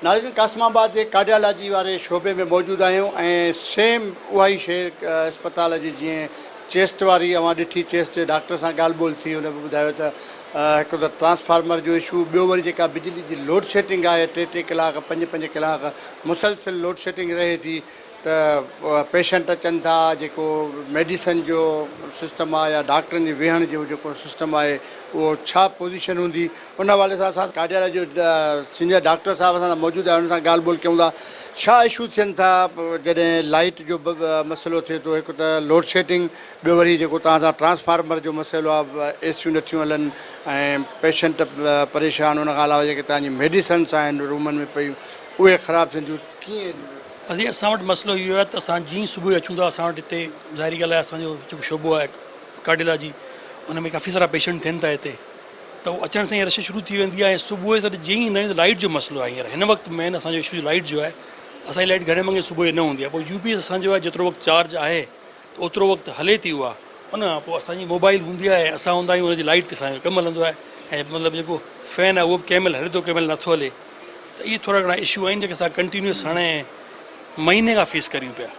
[SPEAKER 1] नाज़रीन, कासमाबाद जे कार्डियोलॉजी वारे शोबे में मौजूदु आहियूं ऐं सेम उहा ई शइ अस्पताल जी, जीअं चेस्ट वारी अवां ॾिठी, चेस्ट डॉक्टर सां ॻाल्हि ॿोल थी, हुन ॿुधायो त हिकु त ट्रांसफार्मर जो इशू, ॿियो वरी जेका बिजली जी लोड शेडिंग आहे, 3-3 कलाक 5-5 कलाक मुसलसिल लोड शेडिंग रहे थी। त पेशेंट अचनि था, जेको मेडिसन जो सिस्टम आहे या डॉक्टरनि जी वेहण जो जेको सिस्टम आहे उहो छा पोजीशन हूंदी, उन हवाले सां असां कार्डियालय जो सीनियर डॉक्टर साहिब असां सां मौजूदु आहे, हुन सां ॻाल्हि ॿोल कयूं था। छा इशू थियनि था जॾहिं लाइट जो मसइलो थिए थो? हिकु त लोड शेडिंग, ॿियो वरी जेको तव्हां सां ट्रांसफार्मर जो मसइलो आहे, एसियूं नथियूं हलनि ऐं पेशेंट परेशान, उन खां अलावा जेके तव्हांजी मेडिसन्स आहिनि रूमनि में पयूं उहे ख़राबु थियनि थियूं, कीअं?
[SPEAKER 9] अॼु असां वटि मसइलो इहो आहे त असां जीअं सुबुह अचूं था असां वटि हिते ज़ाहिरी ॻाल्हि आहे असांजो जेको शोबो आहे कार्डियोलॉजी, उन में काफ़ी सारा पेशेंट थियनि था हिते, त उहो अचण सां ई रश शुरू थी वेंदी आहे। ऐं सुबुह जो जीअं ई ईंदा आहियूं त लाइट जो मसइलो आहे हींअर हिन वक़्तु मेन असांजो इशू लाइट जो आहे। असांजी लाइट घणे मंगे सुबुह जो न हूंदी आहे, पोइ यूपीएस असांजो आहे जेतिरो वक़्तु चार्ज आहे त ओतिरो वक़्तु हले थी उहा, उन खां पोइ असांजी मोबाइल हूंदी आहे, असां हूंदा आहियूं हुनजी लाइट ते असांजो कमु हलंदो आहे। ऐं मतिलबु जेको फैन आहे उहो बि कंहिं महिल हले थो, कंहिं महिल नथो हले, त इहे थोरा घणा इशू आहिनि जेके असां कंटिन्यूस हाणे महीने खां फेस करियूं पिया।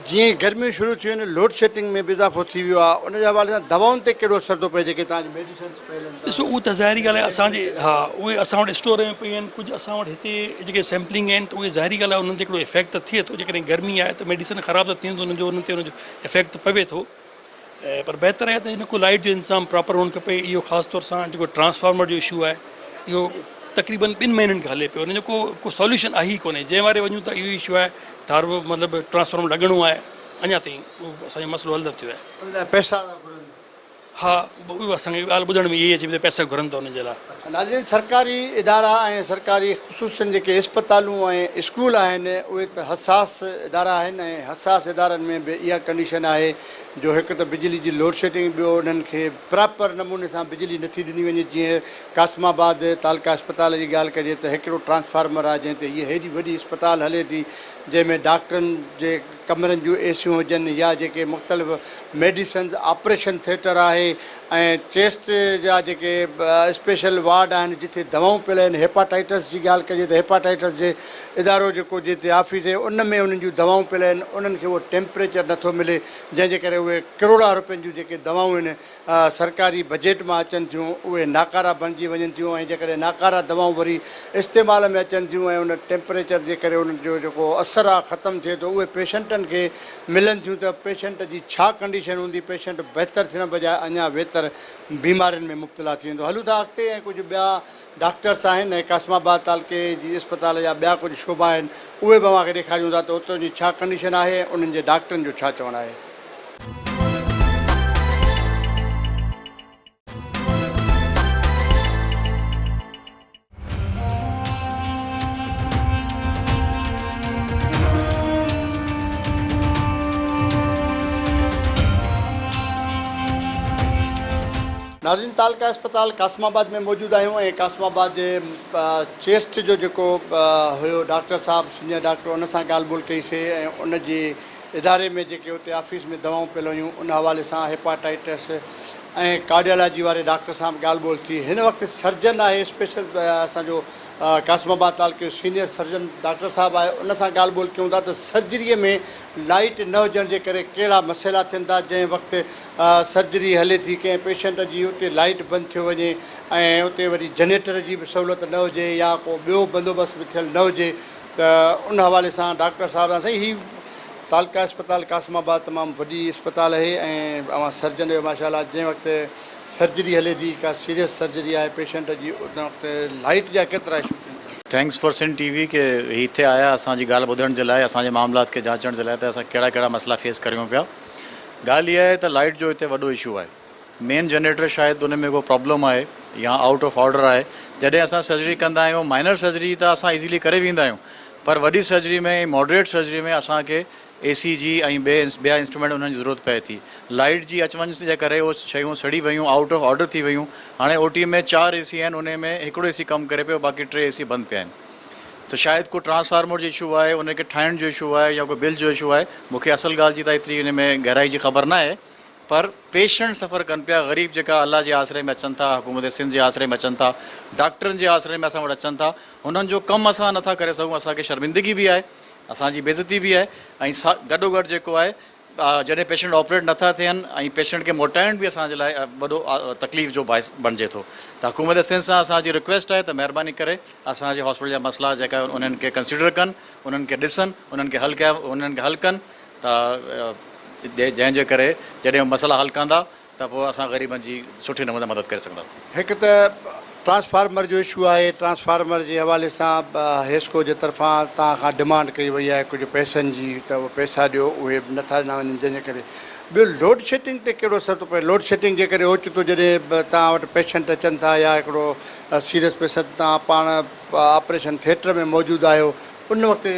[SPEAKER 1] जीअं गर्मियूं शुरू थियूं आहिनि, लोड शेडिंग में बि इज़ाफ़ो थी वियो आहे, उन जे हवाले सां दवाउनि ते कहिड़ो असरु थो पए जेके तव्हांजी मेडिसिन्स पयल आहिनि?
[SPEAKER 9] ॾिसो उहो त ज़ाहिरी ॻाल्हि आहे असांजे, हा उहे असां वटि स्टोर में पियूं आहिनि, कुझु असां वटि हिते जेके सैम्पलिंग आहिनि त उहे ज़ाहिरी ॻाल्हि आहे उन्हनि ते हिकिड़ो इफेक्ट त थिए थो, जेकॾहिं गर्मी आहे त मेडिसिन ख़राबु त थियनि थो, उन्हनि ते उनजो इफेक्ट पवे थो। पर बहितर आहे त हिन को लाइट जो इंतज़ाम प्रॉपर हुअणु खपे। इहो ख़ासि तौर सां जेको ट्रांसफार्मर जो इशू आहे इहो तक़रीबन 2 महीननि खां हले पियो, हुनजो को सॉल्यूशन आहे ई कोन्हे। जंहिं वारे वञूं त इहो इशू आहे, मतिलबु ट्रांसफार्मर लॻणो आहे, अञा ताईं उहो असांजो मसइलो हल न थियो आहे।
[SPEAKER 1] पैसा,
[SPEAKER 9] हा उहो असांखे ॻाल्हि ॿुधण में इहे अचे भई पैसा घुरनि था हुनजे लाइ।
[SPEAKER 1] नाज़रीन, सरकारी इदारा ऐं सरकारी ख़ुसूसियुनि जेके इस्पतालूं ऐं स्कूल आहिनि उहे त हसास इदारा आहिनि, ऐं हसास इदारनि में बि इहा कंडीशन आहे जो हिकु त बिजली जी लोड शेडिंग, ॿियो उन्हनि खे प्रॉपर नमूने सां बिजली नथी ॾिनी वञे। जीअं कासमाबाद तालका अस्पताल जी ॻाल्हि कजे त हिकिड़ो ट्रांसफार्मर आहे जंहिं ते हीअ हेॾी वॾी अस्पताल हले थी, जंहिंमें डॉक्टरनि जे कमरनि जूं एसियूं हुजनि या जेके मुख़्तलिफ़ मेडिसिन्स, ऑपरेशन थिएटर आहे ऐं चेस्ट जा जेके स्पेशल वार्ड आहिनि जिथे दवाऊं पियल आहिनि। हेपाटाइटिस जी ॻाल्हि कजे त हेपाटाइटिस जे इदारो जेको जिते ऑफिस आहे उन में उन्हनि जूं दवाऊं पियल आहिनि, उन्हनि खे उहो टेम्परेचर नथो मिले, जंहिंजे करे उहे करोड़ा रुपयनि जूं जेके दवाऊं आहिनि सरकारी बजट मां अचनि थियूं उहे नाकारा बणिजी वञनि थियूं, ऐं जेकॾहिं नाकारा दवाऊं वरी इस्तेमाल में अचनि थियूं ऐं उन टेम्परेचर जे करे उन्हनि जो जेको असरु आहे ख़तमु थिए थो, उहे पेशेंटनि खे मिलनि थियूं त पेशेंट जी छा कंडीशन हूंदी, पेशेंट बहितर थियण बजाए अञा बहितर बीमारियुनि में मुब्तला थी वेंदो। हलूं था अॻिते, ऐं कुझु ॿिया डॉक्टर्स आहिनि ऐं कासमाबाद तालके जी अस्पताल जा ॿिया कुझु शोभा आहिनि उहे बि अव्हांखे ॾेखारियूं था त उतां जी छा कंडीशन आहे, उन्हनि जे डॉक्टरनि जो छा चवणु आहे। नाज़रीन, तालका अस्पताल कासमाबाद में मौजूदु आहियूं ऐं कासमाबाद जे चेस्ट जो जेको हुयो डॉक्टर साहब सीनियर डॉक्टर, उन सां ॻाल्हि ॿोल कईसीं ऐं उन जे इदारे में जेके हुते ऑफिस में दवाऊं पियल हुयूं उन हवाले सां हेपाटाइटिस ऐं कार्डियोलॉजी वारे डॉक्टर सां बि ॻाल्हि ॿोल थी। हिन वक़्तु सर्जन आहे स्पेशल असांजो कासमाबाद तालके सीनियर सर्जन डॉक्टर साहब आहे, उन सां ॻाल्हि ॿोल कयूं था त सर्जरीअ में लाइट न हुजण जे करे कहिड़ा मसइला थियनि था। जंहिं वक़्तु सर्जरी हले थी कंहिं पेशेंट जी उते लाइट बंदि थियो वञे ऐं उते वरी जनरेटर जी बि सहूलियत न हुजे या को ॿियो बंदोबस्तु बि थियलु न हुजे, त उन हवाले सां डॉक्टर साहब साईं ही तालका अस्पताल कासमाबाद तमामु वॾी अस्पताल आहे ऐं अवां सर्जन जो माशाल्लाह जंहिं वक़्तु सर्जरी हले थी का सीरियस सर्जरी आहे पेशेंट जी, उन वक़्तु लाइट जा केतिरा issue?
[SPEAKER 10] Thanks for Sindh TV के हिते आया असांजी ॻाल्हि ॿुधण जे लाइ, असांजे मामलात खे जांचण जे लाइ त असां कहिड़ा कहिड़ा मसइला फेस करियूं पिया। ॻाल्हि इहा आहे त लाइट जो हिते वॾो इशू आहे। मेन जनरेटर शायदि उन में को प्रॉब्लम आहे या आउट ऑफ ऑर्डर आहे। जॾहिं असां सर्जरी कंदा आहियूं, माइनर सर्जरी त असां इज़ीली करे वेंदा आहियूं, पर वॾी सर्जरी में, मॉडरेट सर्जरी में असांखे AC जी ऐं ॿिया इंस्ट्रूमेंट उन्हनि जी ज़रूरत पए थी। लाइट जी अच वञ जे करे उहे शयूं सड़ी वियूं, आउट ऑफ ऑर्डर थी वियूं। हाणे OT में 4 AC आहिनि, उन में हिकिड़ो AC कमु करे पियो, बाक़ी 3 AC बंदि पिया आहिनि। त शायदि को ट्रांसफार्मर जो इशू आहे, उनखे ठाहिण जो इशू आहे या कोई बिल जो इशू आहे। मूंखे असल ॻाल्हि जी त एतिरी हिन में गहराई जी ख़बर न आहे, पर पेशेंट सफ़र कनि पिया। ग़रीब जेका अल्लाह जे आसरे में अचनि था, हुकूमत सिंध जे आसरे में अचनि था, डॉक्टरनि जे आसरे में असां वटि अचनि था, हुननि जो कमु असां नथा करे सघूं। असांखे शर्मिंदगी बि आहे, असांजी बेइज़ती बि आहे, ऐं गॾोगॾु जेको आहे जॾहिं पेशेंट ऑपरेट नथा थियनि ऐं पेशेंट खे मोटाइण बि असांजे लाइ वॾो तकलीफ़ जो बाइस बणिजे थो। त हुकूमत सिंध सां असांजी रिक्वेस्ट आहे त महिरबानी करे असांजे हॉस्पिटल जा मसइला जेका आहिनि उन्हनि खे कंसिडर कनि, उन्हनि खे ॾिसनि, उन्हनि खे हल कनि त जंहिंजे करे जॾहिं मसइला हल कंदा त पोइ असां ग़रीबनि जी सुठे नमूने मदद करे सघंदासीं।
[SPEAKER 1] हिकु त ट्रांसफार्मर जो इशू आहे, ट्रांसफार्मर जे हवाले सां हेस्को जे तरफ़ां तव्हां खां डिमांड कई वई आहे कुझु पैसनि जी, त उहे पैसा ॾियो, उहे नथा ॾिना वञनि, जंहिंजे करे ॿियो लोड शेडिंग ते कहिड़ो असरु थो पए? लोड शेडिंग जे करे ओचितो जॾहिं तव्हां वटि पेशेंट अचनि था या हिकिड़ो सीरियस पेशेंट तव्हां पाण ऑपरेशन थिएटर में मौजूदु आहियो, उन वक़्तु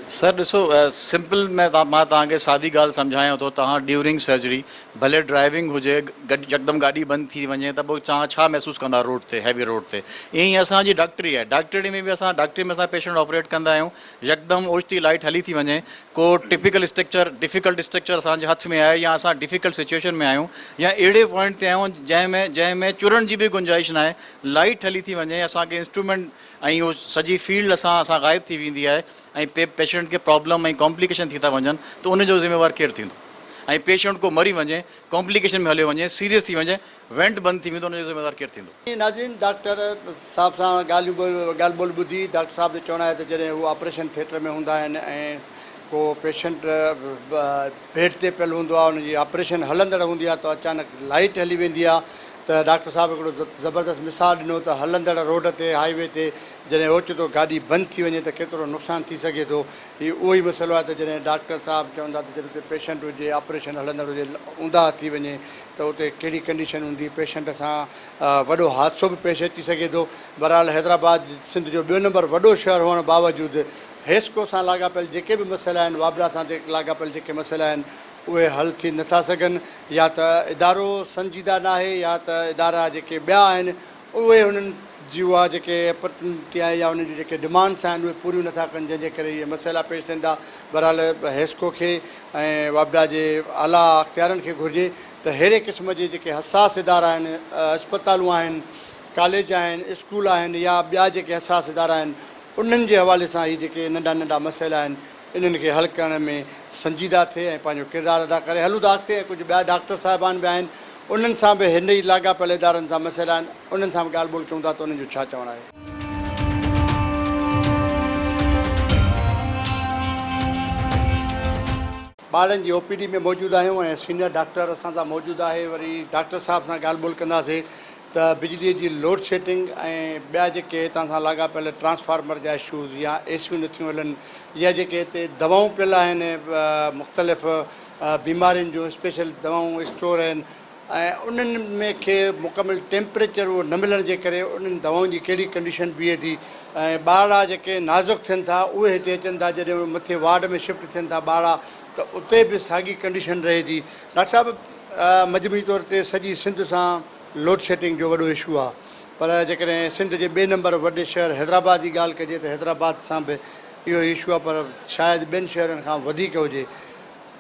[SPEAKER 10] सर ॾिसो, सिंपल मां तव्हांखे सादी ॻाल्हि सम्झायां थो। तव्हां ड्यूरिंग सर्जरी भले ड्राइविंग हुजे, यकदमि गाॾी बंदि थी वञे त पोइ तव्हां छा महसूसु कंदा रोड ते, हैवी रोड ते? ईअं ई असांजी डॉक्टरी आहे। डॉक्टरी में बि असां पेशेंट ऑपरेट कंदा आहियूं, यकदमि ओचिती लाइट हली थी वञे, को डिफ़िकल्ट स्ट्रक्चर असांजे हथ में आहे या असां डिफ़िकल्ट सिचुएशन में आहियूं या अहिड़े पॉइंट ते आहियूं जंहिंमें चुरण जी बि गुंजाइश न आहे, लाइट हली थी वञे, असांखे इंस्ट्रूमेंट ऐं उहो सॼी फील्ड असां ग़ाइबु थी वेंदी आहे ऐं पेशेंट खे प्रॉब्लम ऐं कॉम्प्लिकेशन थी था वञनि, त उनजो ज़िम्मेवारु केरु थींदो? ऐं पेशेंट को मरी वञे, कॉम्प्लिकेशन में हलियो वञे, सीरियस थी वञे, वेंट बंदि थी वेंदो, उनजो ज़िम्मेवारु केरु थींदो?
[SPEAKER 1] नाज़रीन, डॉक्टर साहब सां ॻाल्हि ॿोल ॿुधी। डॉक्टर साहब जो चवणु आहे त जॾहिं उहे ऑपरेशन थिएटर में हूंदा आहिनि ऐं को पेशेंट बेड ते पियल हूंदो आहे, उनजी ऑपरेशन हलंदड़ हूंदी आहे, त अचानक लाइट हली वेंदी आहे, त डॉक्टर साहब हिकिड़ो ज़बरदस्त मिसाल ॾिनो त हलंदड़ रोड ते, हाईवे ते जॾहिं ओचितो गाॾी बंदि थी वञे त केतिरो नुक़सानु थी सघे थो। हीउ उहो ई मसइलो आहे त जॾहिं डॉक्टर साहब चवंदा त जॾहिं उते पेशेंट हुजे, ऑपरेशन हलंदड़ हुजे, ऊंधा थी वञे त उते कहिड़ी कंडीशन हूंदी, पेशेंट सां वॾो हादसो बि पेश अची सघे थो। बहरहाल हैदराबाद सिंध जो ॿियो नंबर वॾो शहर हुअण बावजूदि हेस्को सां लाॻापियल जेके बि मसइला आहिनि, वाबड़ा सां लाॻापियल जेके मसइला आहिनि, उहे हल थी नथा सघनि, या त इदारो संजीदा न आहे या त इदारा जेके ॿिया आहिनि उहे हुननि जी उहा जेके अपॉर्चुनिटी आहे या उन्हनि जूं जेके डिमांड्स आहिनि उहे पूरियूं नथा कनि, जंहिंजे करे इहे मसइला पेश थियनि था। बहरहाल हेस्को खे ऐं वाबड़ा जे आला अख़्तियारनि खे घुरिजे त अहिड़े क़िस्म जे जेके हसास इदारा आहिनि, अस्पतालूं आहिनि, कॉलेज आहिनि, स्कूल आहिनि या ॿिया जेके हसास इदारा आहिनि, उन्हनि जे हवाले सां हीअ जेके नंढा नंढा मसइला आहिनि इन्हनि खे हल करण में संजीदा थिए ऐं पंहिंजो किरदारु अदा करे हलूं था अॻिते। कुझु ॿिया डॉक्टर साहिबान बि आहिनि, उन्हनि सां बि हिन ई लाॻापियल इदारनि सां मसइला आहिनि, उन्हनि सां बि ॻाल्हि ॿोल कयूं था त उन्हनि जो छा चवणु आहे। ॿारनि जी OPD में मौजूदु आहियूं ऐं सीनियर डॉक्टर असां सां मौजूदु आहे। वरी डॉक्टर साहब सां ॻाल्हि ॿोल कंदासीं त बिजलीअ जी लोड शेडिंग ऐं ॿिया जेके हितां सां लाॻापियल ट्रांसफार्मर जा इशूज़ या एसियूं नथियूं हलनि या जेके हिते दवाऊं पियल आहिनि, मुख़्तलिफ़ बीमारियुनि जूं स्पेशल दवाऊं स्टोर आहिनि ऐं उन्हनि में खे मुकमिल टेम्परेचर उहो न मिलण जे करे उन्हनि दवाउनि जी कहिड़ी कंडीशन बीहे थी ऐं ॿारड़ा जेके नाज़ुक थियनि था उहे हिते अचनि था, जॾहिं उहे मथे वार्ड में शिफ्ट थियनि था ॿारड़ा, त उते बि साॻी कंडीशन रहे थी। डॉक्टर साहिबु, मजमूई तौर ते सॼी सिंध सां लोड शेडिंग जो वॾो इशू आहे, पर जेकॾहिं सिंध जे ॿिए नंबर वॾे शहर हैदराबाद जी ॻाल्हि कजे त हैदराबाद सां बि इहो इशू आहे, पर शायदि ॿियनि शहरनि खां वधीक हुजे।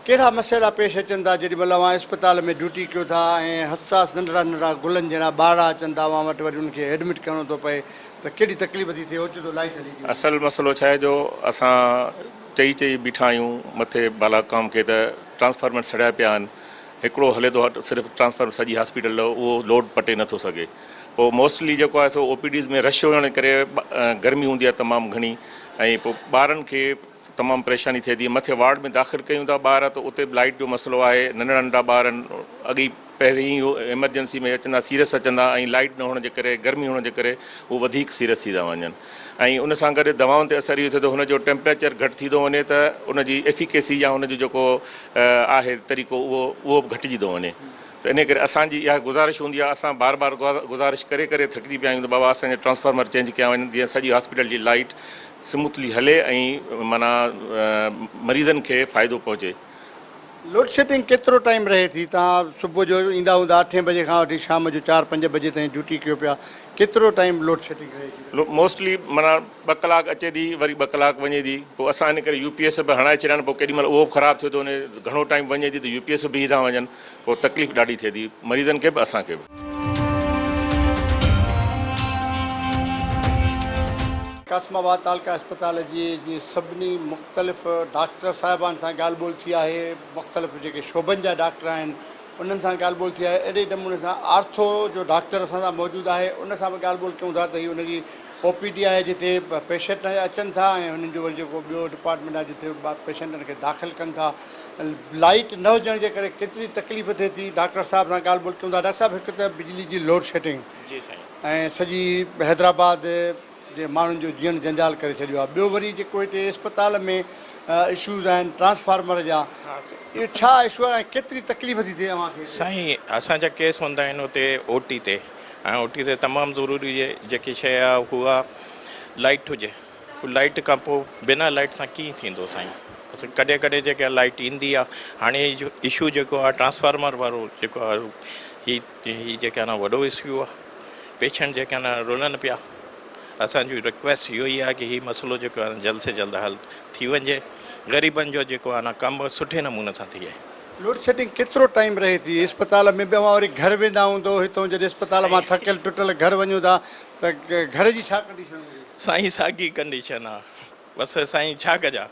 [SPEAKER 1] कहिड़ा मसइला पेश अचनि था जेॾीमहिल अवां अस्पताल में ड्यूटी कयो था ऐं हसास नंढड़ा नंढड़ा गुलनि जहिड़ा ॿारड़ा अचनि था अवां वटि, वरी उनखे एडमिट करिणो थो पए, त कहिड़ी तकलीफ़ थी थिए? ओचितो लाइट हली थी।
[SPEAKER 11] असल मसइलो छा आहे जो असां चई बीठा आहियूं मथे बालाकाम खे त ट्रांसफार्मर सड़िया पिया आहिनि, हिकिड़ो हले थो सिर्फ़ु ट्रांसफार्मर सॼी हॉस्पिटल उहो लोड पटे नथो सघे। पोइ मोस्टली जेको आहे सो OPDs में रश हुजण करे गर्मी हूंदी आहे तमामु घणी, ऐं पोइ ॿारनि खे तमामु परेशानी थिए थी। मथे वार्ड में दाख़िल कयूं था ॿार त उते लाइट जो मसइलो आहे, नंढड़ा नंढड़ा ॿार अॻी पहिरीं एमरजेंसी में अचंदा, सीरियस अचंदा ऐं लाइट न हुअण जे करे, गर्मी हुअण जे करे उहे वधीक सीरियस थी था वञनि ऐं उन सां गॾु दवाउनि ते असरु इहो थिए थो हुनजो टेम्परेचर घटि थी थो वञे त उनजी एफिकेसी या हुनजो जेको आहे तरीक़ो उहो बि घटिजी थो वञे। त इन करे असांजी इहा गुज़ारिश हूंदी आहे, असां बार बार गुज़ारिश करे करे थकिजी पिया आहियूं त बाबा असांजे ट्रांसफार्मर चेंज कया वञनि जीअं सॼी हॉस्पिटल जी लाइट स्मूथली हले ऐं माना मरीज़नि खे फ़ाइदो पहुचे।
[SPEAKER 1] लोड शेडिंग केतिरो टाइम रहे थी? तव्हां सुबुह जो ईंदा हूंदा 8 बजे खां वठी शाम जो 4-5 बजे ताईं ड्यूटी कयो पिया, केतिरो टाइम लोड शेडिंग रहे थी?
[SPEAKER 11] मोस्टली माना 2 कलाक अचे थी, वरी 2 कलाक वञे थी। पोइ असां इन करे UPS बि हणाए छॾिया, पोइ केॾीमहिल उहो बि ख़राबु थियो थो वञे, घणो टाइम वञे थी त UPS बि था वञनि, पोइ तकलीफ़ ॾाढी थिए थी मरीज़नि खे बि असांखे बि।
[SPEAKER 1] कासमाबाद तालका अस्पताल जी जीअं सभिनी मुख़्तलिफ़ डॉक्टर साहिबान सां ॻाल्हि ॿोल थी आहे, मुख़्तलिफ़ जेके शोबनि जा डॉक्टर आहिनि उन्हनि सां ॻाल्हि ॿोल थी आहे। अहिड़े नमूने सां आर्थो जो डॉक्टर असां सां मौजूदु आहे, उन सां बि ॻाल्हि ॿोल कयूं था त हीअ उनजी OPD आहे जिते पेशेंट अचनि था ऐं हुननि जो वरी जेको ॿियो डिपार्टमेंट आहे जिते पेशेंटनि खे दाख़िल कनि था। लाइट न हुजण जे करे केतिरी तकलीफ़ थिए थी, डॉक्टर साहिब सां ॻाल्हि ॿोल कयूं था। डॉक्टर साहिबु, हिकु त बिजली जी लोड शेडिंग ऐं सॼी हैदराबाद जे माण्हुनि जो जीअण जंजाल करे छॾियो आहे। ॿियो वरी जेको हिते अस्पताल में इशूज़ आहिनि ट्रांसफार्मर जा, इहे छा इशू आहे ऐं केतिरी तकलीफ़ थी थिए तव्हांखे?
[SPEAKER 12] साईं, असांजा केस हूंदा आहिनि हुते OT ते, ऐं OT ते तमामु ज़रूरी जेकी शइ आहे उहा लाइट हुजे। लाइट खां पोइ बिना लाइट सां कीअं थींदो साईं? बसि कॾहिं कॾहिं जेका लाइट ईंदी आहे, हाणे जो इशू जेको आहे ट्रांसफार्मर वारो जेको आहे, ही जेका न वॾो इशू आहे। पेशेंट जेका न रुलनि पिया। असांजी रिक्वेस्ट इहो ई आहे कि हीउ मसइलो जेको आहे जल्द से जल्द हल थी वञे, ग़रीबनि जो जेको आहे न कमु सुठे नमूने सां थिए।
[SPEAKER 1] लोड शेडिंग केतिरो टाइम रहे थी अस्पताल में? ॿियो वरी घर वेंदा हूंदो हितां, जॾहिं अस्पताल मां थकियल टुटल घर वञूं था त घर जी छा कंडीशन हुजे?
[SPEAKER 12] साईं, साॻी कंडीशन आहे। बसि साईं छा कजा,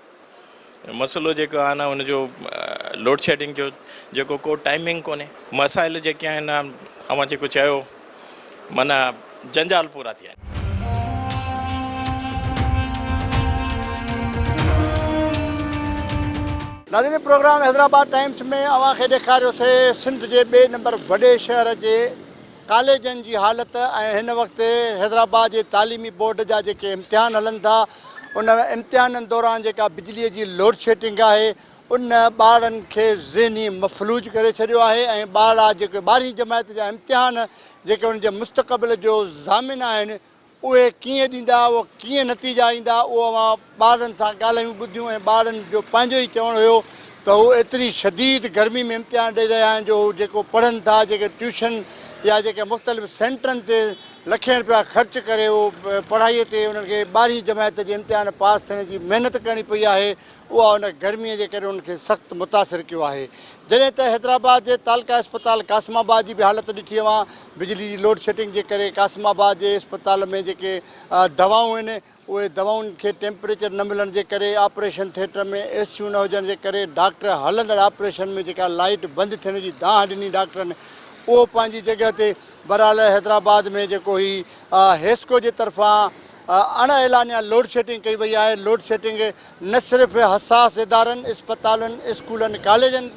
[SPEAKER 12] मसइलो जेको आहे न हुनजो लोड शेडिंग जो जेको को टाइमिंग कोन्हे। मसाइल जेके आहिनि अवां जेको चयो माना जंजाल पूरा थिया आहिनि।
[SPEAKER 1] नाज़रीन, प्रोग्राम हैदराबाद टाइम्स में अव्हांखे ॾेखारियोसीं सिंध जे ॿिए नंबर वॾे शहर जे कॉलेजनि जी हालति ऐं हिन वक़्तु हैदराबाद जे तालीमी बोर्ड जा जेके इम्तिहान हलनि था, उन इम्तिहाननि दौरान जेका बिजलीअ जी लोड शेडिंग आहे उन ॿारनि खे ज़हनी मफ़लूज करे छॾियो आहे ऐं ॿार जेके 12वीं जमात जा इम्तिहान जेके उनजे मुस्तक़बिल जो ज़ामिन आहिनि उहे कीअं ॾींदा, उहो कीअं नतीजा ईंदा, उहो अवां ॿारनि सां ॻाल्हायूं ॿुधियूं ऐं ॿारनि जो पंहिंजो ई चवणु हुयो त हू एतिरी शदीद गर्मी में इम्तिहान ॾेई रहिया आहिनि जो जेको पढ़नि था, जेके ट्यूशन या जेके मुख़्तलिफ़ सेंटरनि ते लखें रुपया ख़र्च करे उहो पढ़ाईअ ते उन्हनि खे 12वीं जमात जे इम्तिहान पास थियण जी महिनत करणी पई आहे, उहा उन गर्मीअ जे करे उनखे सख़्तु मुतासिर कयो आहे। जॾहिं त हैदराबाद जे तालका अस्पताल कासमाबाद जी बि हालति ॾिठी अवां, बिजली जी लोड शेडिंग जे करे कासमाबाद जे अस्पताल में जेके दवाऊं आहिनि उहे दवाउनि खे टेम्परेचर न मिलण जे करे, ऑपरेशन थिएटर में ACU न हुजण जे करे, डॉक्टर हलंदड़ ऑपरेशन में जेका लाइट बंदि थियण जी दांह ॾिनी डॉक्टरनि, उहो पंहिंजी जॻह ते। बहरहाल हैदराबाद में जेको ही हेस्को जे तरफ़ां अण ऐलानिया लोड शेडिंग कई वई आहे। लोड शेडिंग न सिर्फ़ु हसास इदारनि, इस्पतालनि, स्कूलनि, कॉलेजनि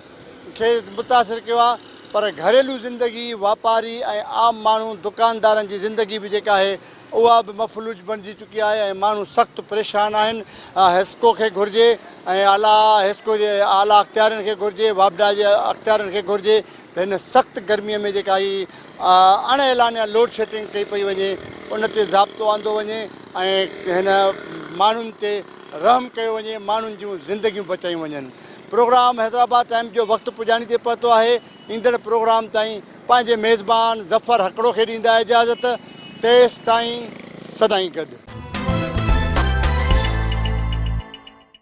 [SPEAKER 1] खे मुतासिर कयो आहे, पर घरेलू ज़िंदगी, वापारी ऐं आम माण्हू, दुकानदारनि जी ज़िंदगी बि जेका आहे उहा बि मफ़लूज बणिजी चुकी आहे ऐं माण्हू सख़्तु परेशान आहिनि। हेस्को खे घुरिजे ऐं हेस्को जे आला अख़्तियारनि खे घुरिजे, वाबडा जे अख़्तियारनि खे घुरिजे त हिन सख़्तु गर्मीअ में जेका ही अण ऐलानिया लोड शेडिंग कई पई वञे उन ते ज़ाब्तो आंदो वञे ऐं हिन माण्हुनि ते रहम कयो वञे, माण्हुनि जूं ज़िंदगियूं बचायूं वञनि। प्रोग्राम हैदराबाद टाइम्स जो वक़्तु पुॼाणी ते पहुतो आहे। ईंदड़ प्रोग्राम ताईं पंहिंजे मेज़बान ज़फ़र हकड़ो खे ॾींदा इजाज़त। तेसि ताईं सदाईं गॾु।